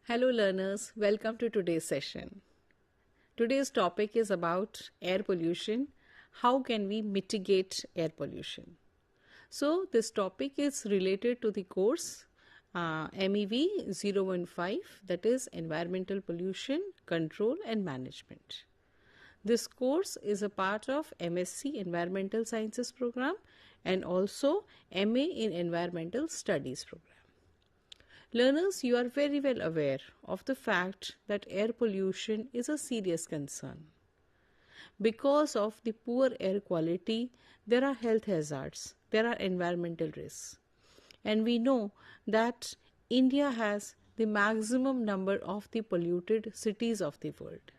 Hello learners, welcome to today's session. Today's topic is about air pollution. How can we mitigate air pollution? So this topic is related to the course MEV 015, that is Environmental Pollution Control and Management. This course is a part of MSc Environmental Sciences program and also MA in Environmental Studies program. Learners, you are very well aware of the fact that air pollution is a serious concern. Because of the poor air quality, there are health hazards, there are environmental risks. And we know that India has the maximum number of the polluted cities of the world.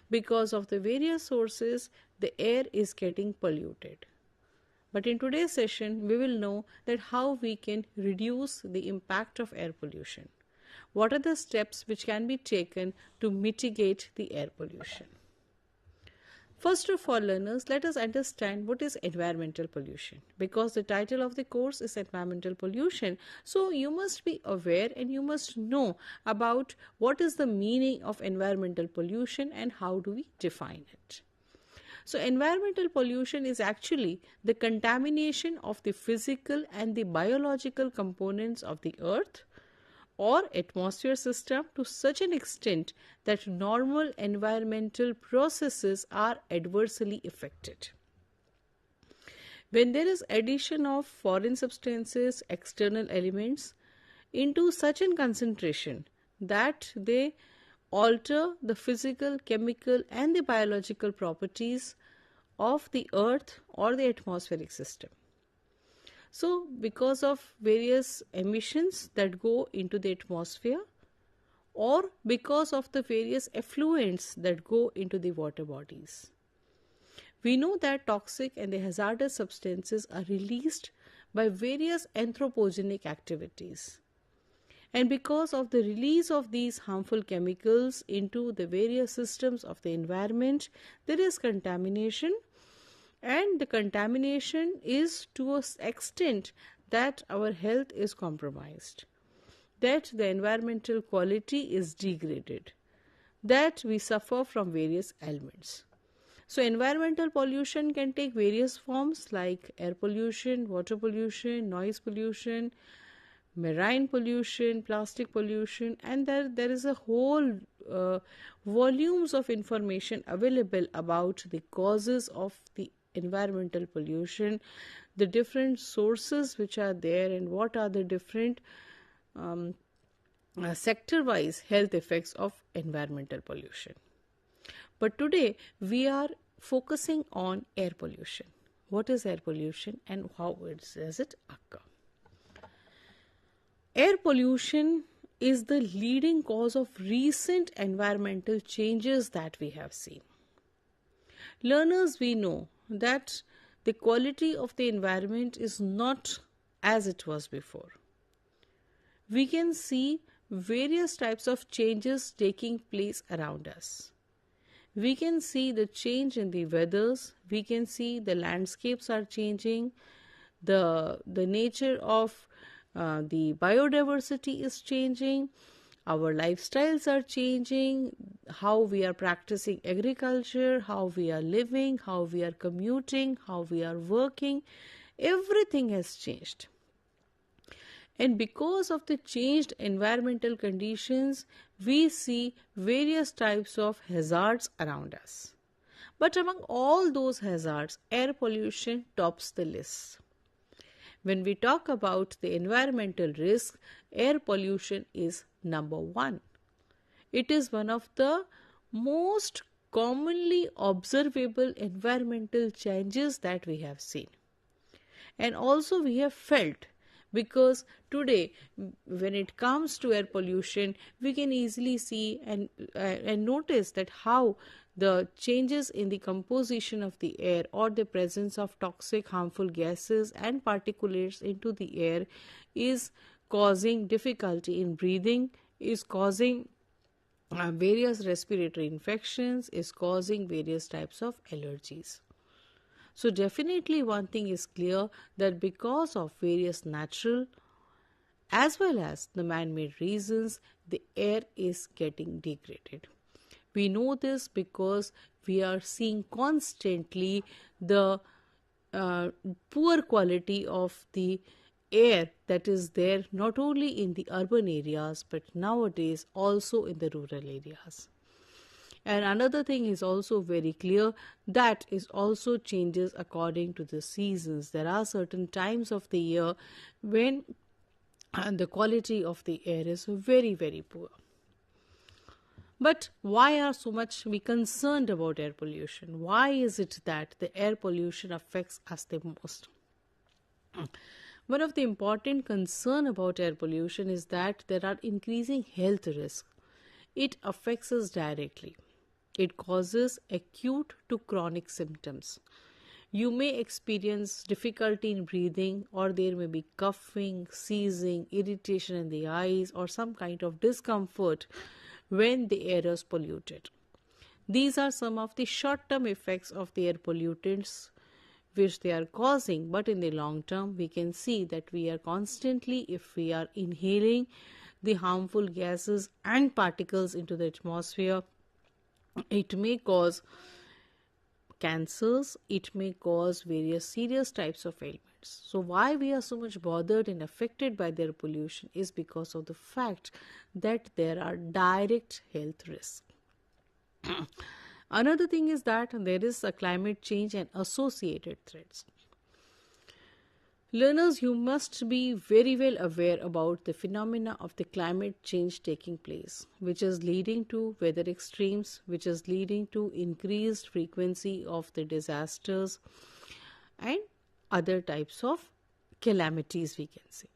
Because of the various sources, the air is getting polluted. But in today's session, we will know that how we can reduce the impact of air pollution. What are the steps which can be taken to mitigate the air pollution? First of all, learners, let us understand what is environmental pollution. Because the title of the course is environmental pollution, so you must be aware and you must know about what is the meaning of environmental pollution and how do we define it. So environmental pollution is actually the contamination of the physical and the biological components of the earth or atmosphere system to such an extent that normal environmental processes are adversely affected. When there is addition of foreign substances, external elements into such an concentration that they alter the physical, chemical and the biological properties of the earth or the atmospheric system. So, because of various emissions that go into the atmosphere or because of the various effluents that go into the water bodies, we know that toxic and the hazardous substances are released by various anthropogenic activities. And because of the release of these harmful chemicals into the various systems of the environment, there is contamination, and the contamination is to an extent that our health is compromised, that the environmental quality is degraded, that we suffer from various ailments. So environmental pollution can take various forms like air pollution, water pollution, noise pollution, marine pollution, plastic pollution, and there is a whole volumes of information available about the causes of the environmental pollution, the different sources which are there, and what are the different sector-wise health effects of environmental pollution. But today we are focusing on air pollution. What is air pollution and how does it occur? Air pollution is the leading cause of recent environmental changes that we have seen. Learners, we know that the quality of the environment is not as it was before. We can see various types of changes taking place around us. We can see the change in the weathers, we can see the landscapes are changing, the nature of the biodiversity is changing, our lifestyles are changing, how we are practicing agriculture, how we are living, how we are commuting, how we are working, everything has changed. And because of the changed environmental conditions, we see various types of hazards around us. But among all those hazards, air pollution tops the list. When we talk about the environmental risk, air pollution is number one. It is one of the most commonly observable environmental changes that we have seen. And also we have felt, because today when it comes to air pollution, we can easily see and notice that how the changes in the composition of the air or the presence of toxic harmful gases and particulates into the air is causing difficulty in breathing, is causing various respiratory infections, is causing various types of allergies. So definitely one thing is clear, that because of various natural as well as the man-made reasons, the air is getting degraded. We know this because we are seeing constantly the poor quality of the air that is there not only in the urban areas but nowadays also in the rural areas. And another thing is also very clear, that is also changes according to the seasons. There are certain times of the year when the quality of the air is very, very poor. But why are so much we concerned about air pollution? Why is it that the air pollution affects us the most? One of the important concern about air pollution is that there are increasing health risks. It affects us directly. It causes acute to chronic symptoms. You may experience difficulty in breathing, or there may be coughing, sneezing, irritation in the eyes, or some kind of discomfort when the air is polluted. These are some of the short-term effects of the air pollutants which they are causing, but in the long term we can see that we are constantly, if we are inhaling the harmful gases and particles into the atmosphere, it may cause cancers, it may cause various serious types of ailments. So why we are so much bothered and affected by air pollution is because of the fact that there are direct health risks. Another thing is that there is a climate change and associated threats. Learners, you must be very well aware about the phenomena of the climate change taking place, which is leading to weather extremes, which is leading to increased frequency of the disasters and other types of calamities, we can say.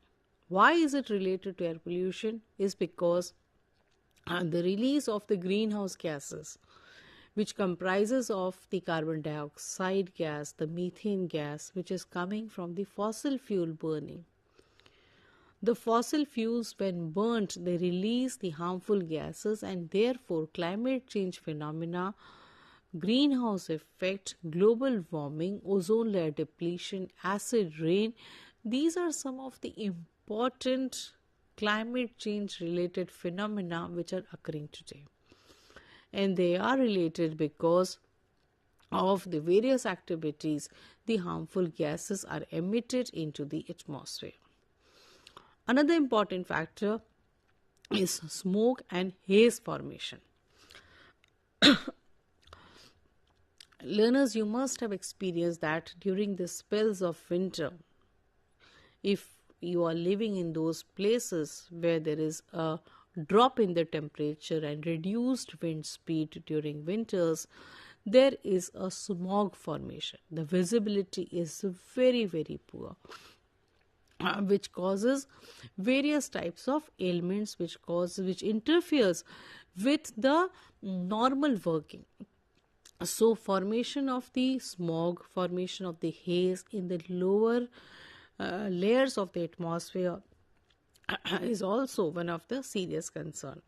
Why is it related to air pollution? Is because the release of the greenhouse gases, which comprises of the carbon dioxide gas, the methane gas, which is coming from the fossil fuel burning. The fossil fuels, when burnt, they release the harmful gases, and therefore climate change phenomena, greenhouse effect, global warming, ozone layer depletion, acid rain, these are some of the important climate change related phenomena which are occurring today. And they are related because of the various activities the harmful gases are emitted into the atmosphere. Another important factor is smoke and haze formation. Learners, you must have experienced that during the spells of winter, if you are living in those places where there is a drop in the temperature and reduced wind speed during winters, there is a smog formation. The visibility is very, very poor, which causes various types of ailments, which interferes with the normal working. So formation of the smog, formation of the haze in the lower layers of the atmosphere is also one of the serious concern.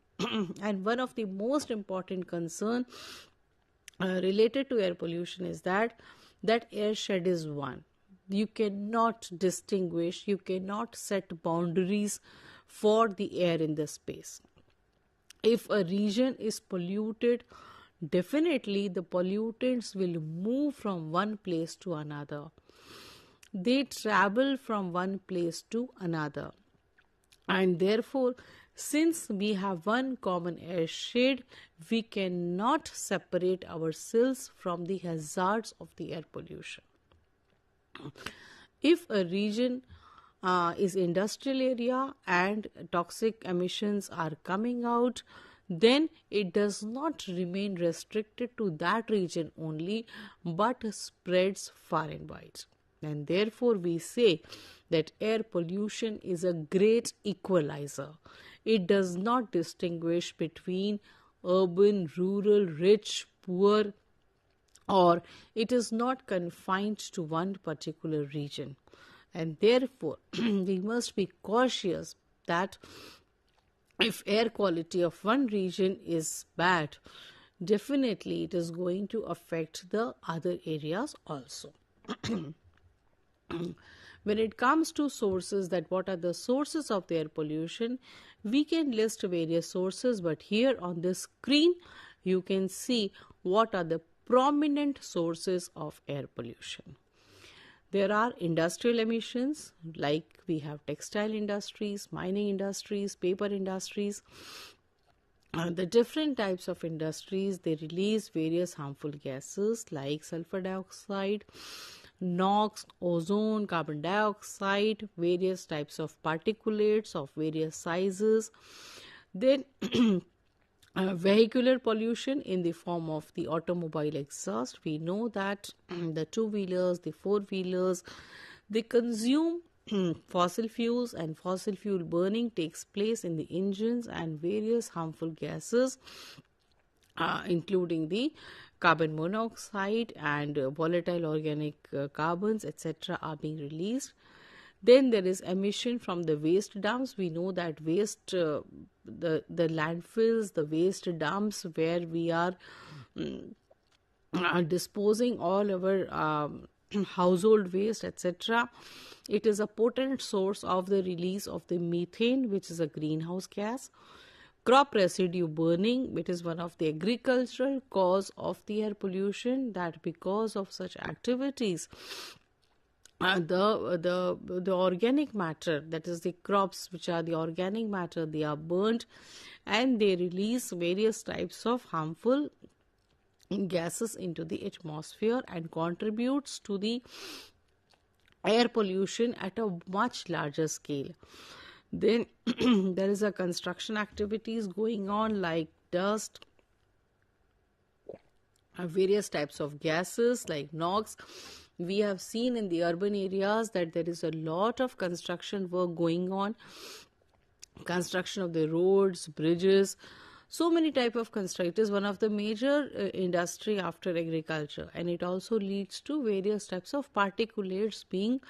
And one of the most important concern related to air pollution is that air shed is one. You cannot distinguish, you cannot set boundaries for the air in the space. If a region is polluted, definitely the pollutants will move from one place to another. They travel from one place to another. And therefore, since we have one common air shed, we cannot separate ourselves from the hazards of the air pollution. If a region is industrial area and toxic emissions are coming out, then it does not remain restricted to that region only, but spreads far and wide. And therefore, we say that air pollution is a great equalizer. It does not distinguish between urban, rural, rich, poor, or it is not confined to one particular region. And therefore, we must be cautious that if air quality of one region is bad, definitely it is going to affect the other areas also. When it comes to sources, that what are the sources of the air pollution, we can list various sources, but here on the screen you can see what are the prominent sources of air pollution. There are industrial emissions, like we have textile industries, mining industries, paper industries. The different types of industries, they release various harmful gases like sulfur dioxide, NOx, ozone, carbon dioxide, various types of particulates of various sizes. Then vehicular pollution in the form of the automobile exhaust. We know that the two-wheelers, the four-wheelers, they consume fossil fuels, and fossil fuel burning takes place in the engines, and various harmful gases including the carbon monoxide and volatile organic carbons, etc., are being released. Then there is emission from the waste dumps. We know that waste, the landfills, the waste dumps where we are disposing all our household waste, etc. It is a potent source of the release of the methane, which is a greenhouse gas. Crop residue burning, it is one of the agricultural cause of the air pollution, that because of such activities, the organic matter, that is the crops which are the organic matter, they are burnt and they release various types of harmful gases into the atmosphere and contributes to the air pollution at a much larger scale. Then there is a construction activities going on, like dust, various types of gases like NOx. We have seen in the urban areas that there is a lot of construction work going on, construction of the roads, bridges, so many type of construction. It is one of the major industry after agriculture, and it also leads to various types of particulates being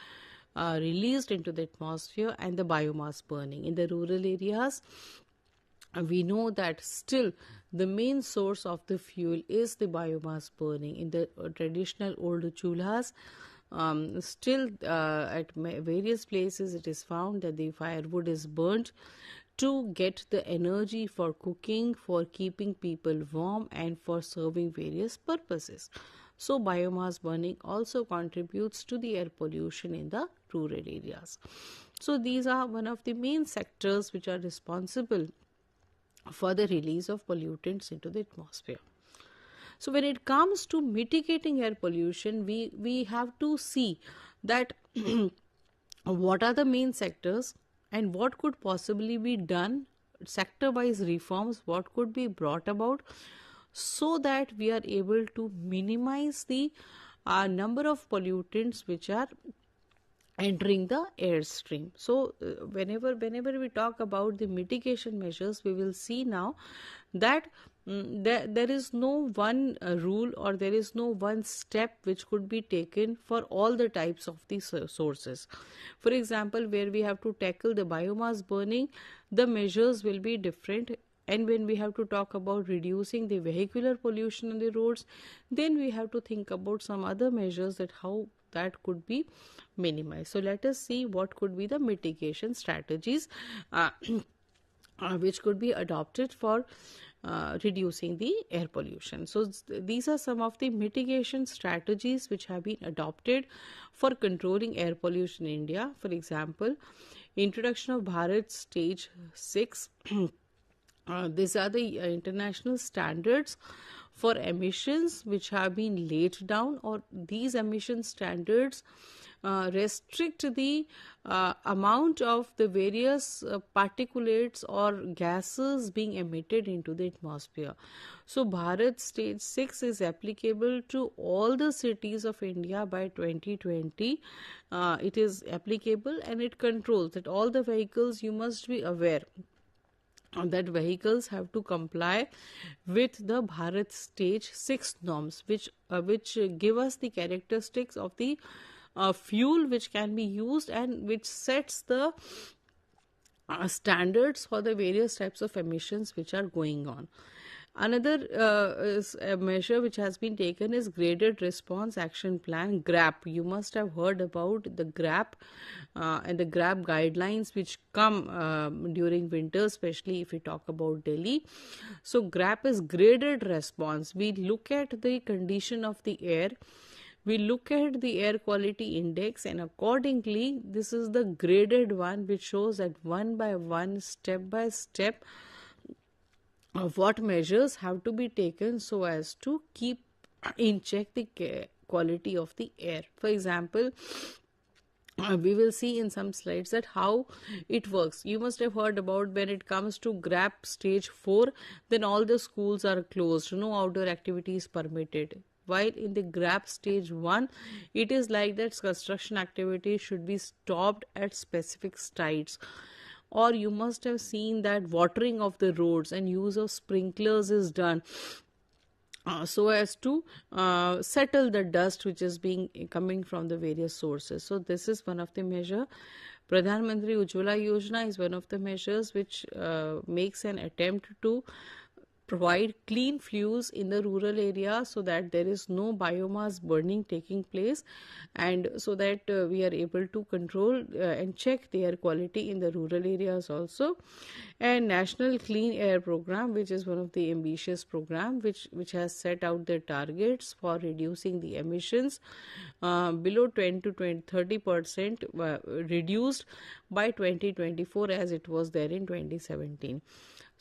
released into the atmosphere and the biomass burning. In the rural areas, we know that still the main source of the fuel is the biomass burning. In the traditional old chulhas, still at various places it is found that the firewood is burnt to get the energy for cooking, for keeping people warm, and for serving various purposes. So biomass burning also contributes to the air pollution in the rural areas. So these are one of the main sectors which are responsible for the release of pollutants into the atmosphere. So when it comes to mitigating air pollution, we have to see that what are the main sectors and what could possibly be done, sector-wise reforms, what could be brought about, so that we are able to minimize the number of pollutants which are entering the airstream. So whenever we talk about the mitigation measures, we will see now that there is no one rule, or there is no one step which could be taken for all the types of the sources. For example, where we have to tackle the biomass burning, the measures will be different. And when we have to talk about reducing the vehicular pollution on the roads, then we have to think about some other measures, that how that could be minimized. So let us see what could be the mitigation strategies which could be adopted for reducing the air pollution. So these are some of the mitigation strategies which have been adopted for controlling air pollution in India. For example, introduction of Bharat Stage 6. These are the international standards for emissions which have been laid down, or these emission standards restrict the amount of the various particulates or gases being emitted into the atmosphere. So Bharat Stage 6 is applicable to all the cities of India by 2020. It is applicable, and it controls that all the vehicles, you must be aware that vehicles have to comply with the Bharat Stage 6 norms, which give us the characteristics of the fuel which can be used, and which sets the standards for the various types of emissions which are going on. Another is a measure which has been taken is Graded Response Action Plan, GRAP. You must have heard about the GRAP and the GRAP guidelines which come during winter, especially if we talk about Delhi. So GRAP is Graded Response. We look at the condition of the air, we look at the air quality index, and accordingly this is the graded one, which shows that one by one, step by step, of what measures have to be taken so as to keep in check the quality of the air. For example, we will see in some slides that how it works. You must have heard about when it comes to GRAP stage 4, then all the schools are closed, no outdoor activities permitted. While in the GRAP stage 1, it is like that construction activities should be stopped at specific sites. Or you must have seen that watering of the roads and use of sprinklers is done so as to settle the dust which is coming from the various sources. So this is one of the measure. Pradhan Mantri Ujjwala Yojana is one of the measures which makes an attempt to provide clean fuels in the rural area so that there is no biomass burning taking place, and so that we are able to control and check the air quality in the rural areas also. And National Clean Air Program, which is one of the ambitious program which has set out the targets for reducing the emissions below 20 to 30% reduced by 2024 as it was there in 2017.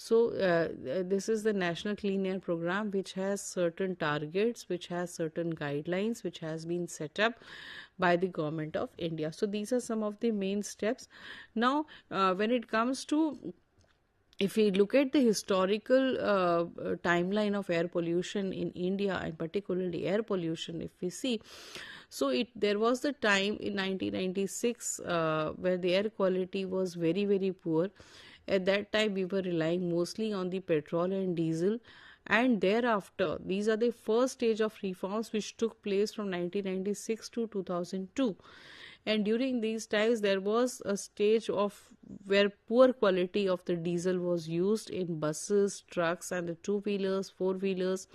So this is the National Clean Air Program, which has certain targets, which has certain guidelines, which has been set up by the government of India. So these are some of the main steps. Now, when it comes to, if we look at the historical timeline of air pollution in India, and particularly air pollution, if we see, so there was the time in 1996 where the air quality was very, very poor. At that time, we were relying mostly on the petrol and diesel, and thereafter, these are the first stage of reforms which took place from 1996 to 2002. And during these times, there was a stage of where poor quality of the diesel was used in buses, trucks, and the two-wheelers, four-wheelers.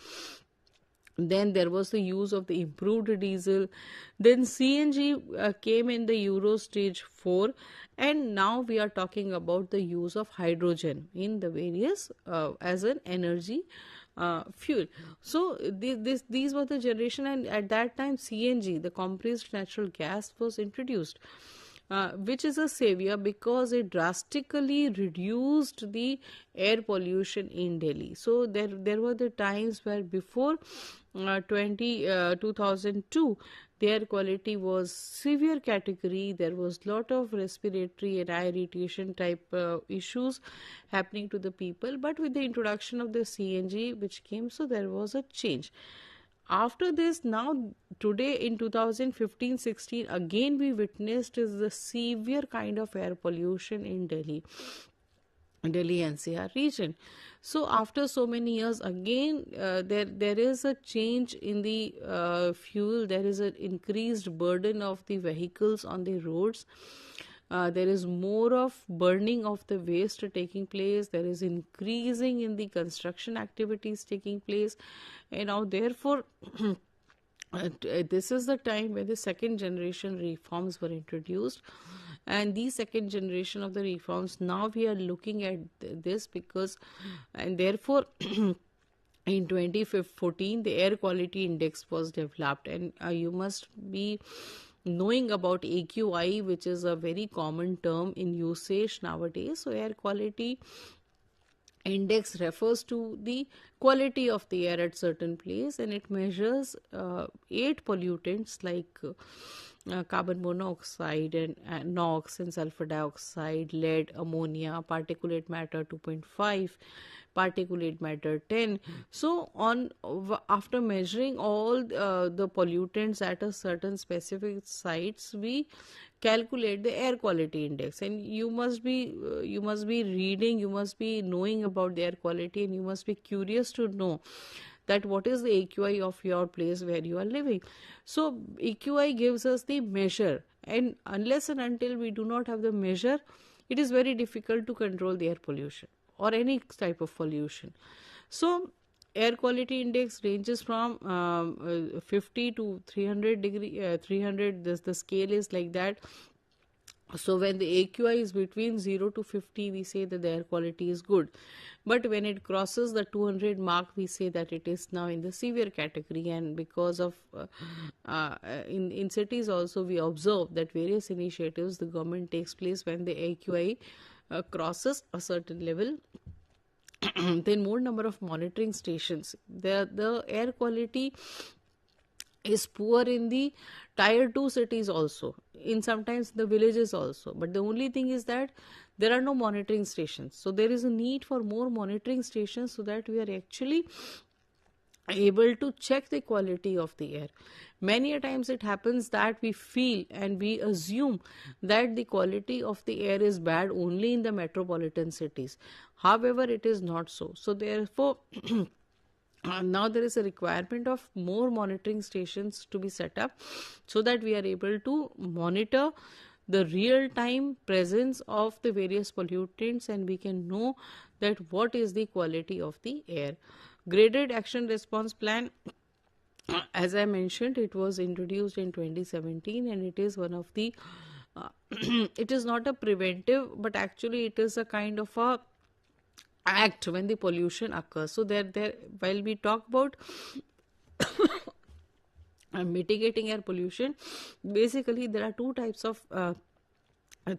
Then there was the use of the improved diesel. Then CNG came in the Euro stage 4, and now we are talking about the use of hydrogen in the various as an energy fuel. So these were the generation, and at that time CNG, the compressed natural gas, was introduced. Which is a savior because it drastically reduced the air pollution in Delhi. So there were the times where before 2002, the air quality was severe category. There was lot of respiratory and eye irritation type issues happening to the people. But with the introduction of the CNG which came, so there was a change. After this, now today in 2015-16, again we witnessed is the severe kind of air pollution in Delhi NCR region. So after so many years, again there is a change in the fuel. There is an increased burden of the vehicles on the roads. There is more of burning of the waste taking place. There is increasing in the construction activities taking place, and now therefore this is the time where the second generation reforms were introduced. And the second generation of the reforms, now we are looking at this because, and therefore in 2014 the air quality index was developed, and you must be knowing about AQI, which is a very common term in usage nowadays. So air quality index refers to the quality of the air at certain place, and it measures 8 pollutants like carbon monoxide and NOx and sulfur dioxide, lead, ammonia, particulate matter 2.5, particulate matter 10. So after measuring all the pollutants at a certain specific sites, we calculate the air quality index. And you must be reading, you must be knowing about the air quality, and you must be curious to know that what is the AQI of your place where you are living. So AQI gives us the measure, and unless and until we do not have the measure, it is very difficult to control the air pollution or any type of pollution. So air quality index ranges from 50 to 300 degree 300. The scale is like that. So when the AQI is between 0 to 50, we say that the air quality is good. But when it crosses the 200 mark, we say that it is now in the severe category. And because of in cities also, we observe that various initiatives the government takes place when the AQI crosses a certain level. Then more number of monitoring stations. The air quality is poor in the tier 2 cities also, in sometimes the villages also, but the only thing is that there are no monitoring stations. So there is a need for more monitoring stations so that we are actually able to check the quality of the air. Many a times it happens that we feel and we assume that the quality of the air is bad only in the metropolitan cities. However, it is not so. So therefore now there is a requirement of more monitoring stations to be set up so that we are able to monitor the real time presence of the various pollutants and we can know that what is the quality of the air. Graded action response plan, as I mentioned, it was introduced in 2017 and it is one of the it is not a preventive, but actually it is a kind of a act when the pollution occurs. So there while we talk about mitigating air pollution, basically there are two types of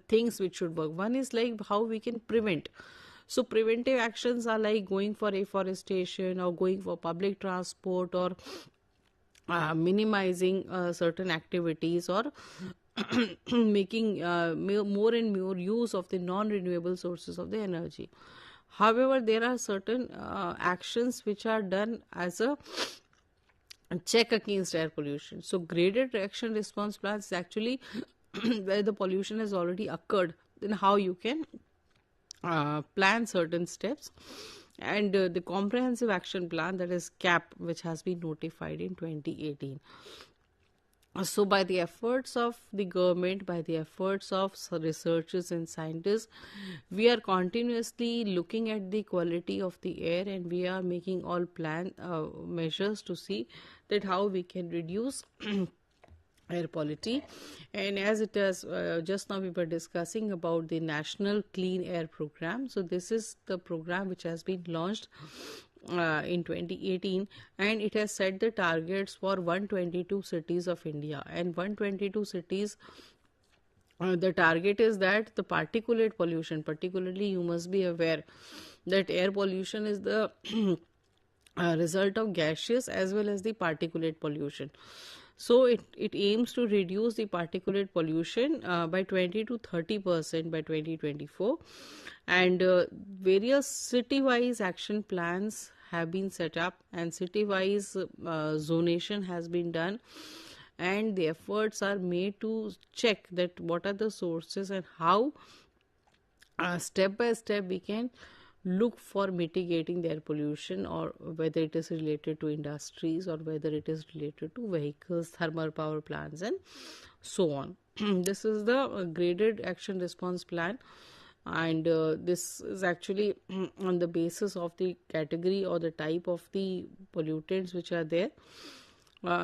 things which should work. One is like how we can prevent. So preventive actions are like going for afforestation or going for public transport or minimizing certain activities or making more and more use of the non-renewable sources of the energy. However, there are certain actions which are done as a check against air pollution. So graded action response plans is actually where the pollution has already occurred, then how you can plan certain steps. And the comprehensive action plan, that is CAP, which has been notified in 2018. So by the efforts of the government, by the efforts of researchers and scientists, we are continuously looking at the quality of the air and we are making all measures to see that how we can reduce air quality. And as it is just now we were discussing about the National Clean Air Program. So this is the program which has been launched in 2018 and it has set the targets for 122 cities of India, and 122 cities the target is that the particulate pollution, particularly you must be aware that air pollution is the result of gaseous as well as the particulate pollution. So it aims to reduce the particulate pollution by 20 to 30% by 2024, and various city-wise action plans have been set up and city-wise zonation has been done, and the efforts are made to check that what are the sources and how step by step we can look for mitigating the air pollution, or whether it is related to industries or whether it is related to vehicles, thermal power plants and so on. This is the graded action response plan, and this is actually on the basis of the category or the type of the pollutants which are there.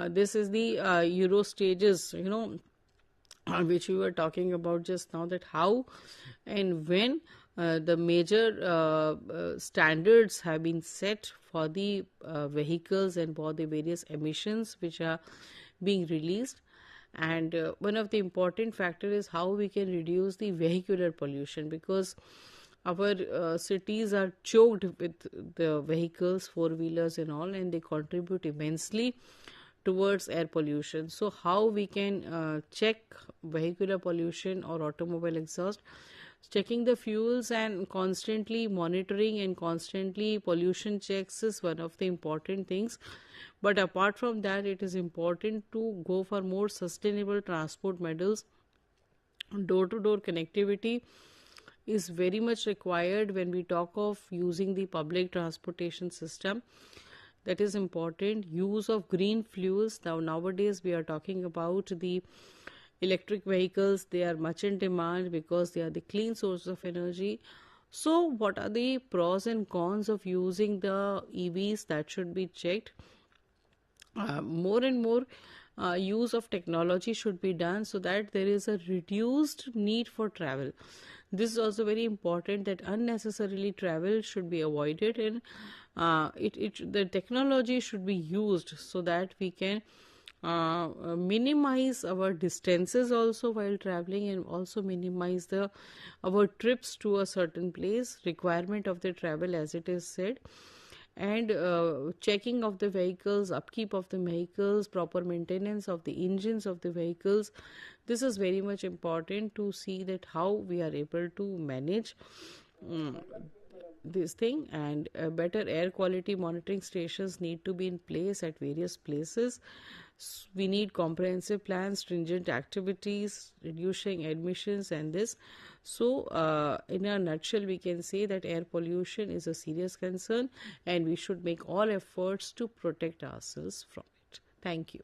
This is the Euro stages, which we were talking about just now, that how and when the major standards have been set for the vehicles and for the various emissions which are being released. And one of the important factors is how we can reduce the vehicular pollution, because our cities are choked with the vehicles, four-wheelers and all, and they contribute immensely towards air pollution. So how we can check vehicular pollution or automobile exhaust? Checking the fuels and constantly monitoring and constantly pollution checks is one of the important things. But apart from that, it is important to go for more sustainable transport methods. Door-to-door connectivity is very much required when we talk of using the public transportation system. That is important. Use of green fuels. Nowadays we are talking about the electric vehicles. They are much in demand because they are the clean source of energy. So what are the pros and cons of using the EVs? That should be checked. More and more use of technology should be done so that there is a reduced need for travel. This is also very important, that unnecessarily travel should be avoided, and the technology should be used so that we can minimize our distances also while traveling, and also minimize our trips to a certain place, requirement of the travel as it is said. And checking of the vehicles, upkeep of the vehicles, proper maintenance of the engines of the vehicles, this is very much important to see that how we are able to manage this thing. And better air quality monitoring stations need to be in place at various places. We need comprehensive plans, stringent activities, reducing emissions, and this. So in a nutshell, we can say that air pollution is a serious concern, and we should make all efforts to protect ourselves from it. Thank you.